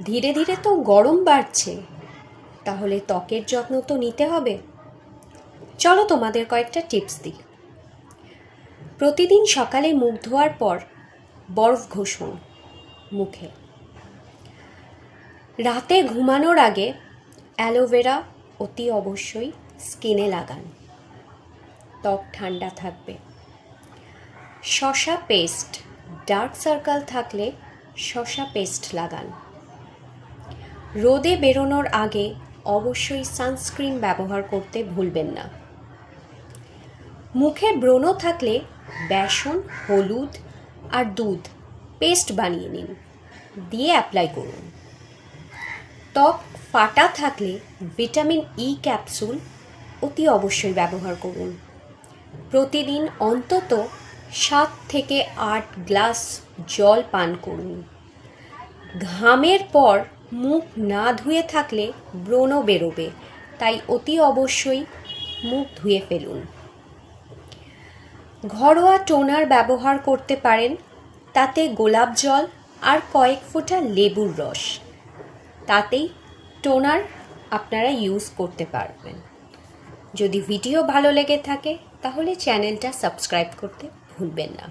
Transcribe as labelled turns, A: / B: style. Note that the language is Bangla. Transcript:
A: ধীরে ধীরে তো গরম বাড়ছে, তাহলে ত্বকের যত্ন তো নিতে হবে। চলো তোমাদের কয়েকটা টিপস দিই। প্রতিদিন সকালে মুখ ধোয়ার পর বরফ ঘষুন মুখে। রাতে ঘুমানোর আগে অ্যালোভেরা অতি অবশ্যই স্কিনে লাগান, ত্বক ঠান্ডা থাকবে। শসা পেস্ট, ডার্ক সার্কেল থাকলে শসা পেস্ট লাগান। রোদে বেরোনোর আগে অবশ্যই সানস্ক্রিন ব্যবহার করতে ভুলবেন না। মুখে ব্রণ থাকলে বেসন, হলুদ আর দুধ পেস্ট বানিয়ে নিন, দিয়ে অ্যাপ্লাই করুন। ত্বক ফাটা থাকলে ভিটামিন ই ক্যাপসুল অতি অবশ্যই ব্যবহার করুন। প্রতিদিন অন্তত 7 থেকে 8 গ্লাস জল পান করুন। ঘামের পর মুখ না ধুয়ে থাকলে ব্রণ বেরোবে, তাই অতি অবশ্যই মুখ ধুয়ে ফেলুন। ঘরোয়া টোনার ব্যবহার করতে পারেন, তাতে গোলাপ জল আর কয়েক ফোঁটা লেবুর রস, তাতেই টোনার আপনারা ইউজ করতে পারবেন। যদি ভিডিও ভালো লেগে থাকে তাহলে চ্যানেলটা সাবস্ক্রাইব করতে ভুলবেন না।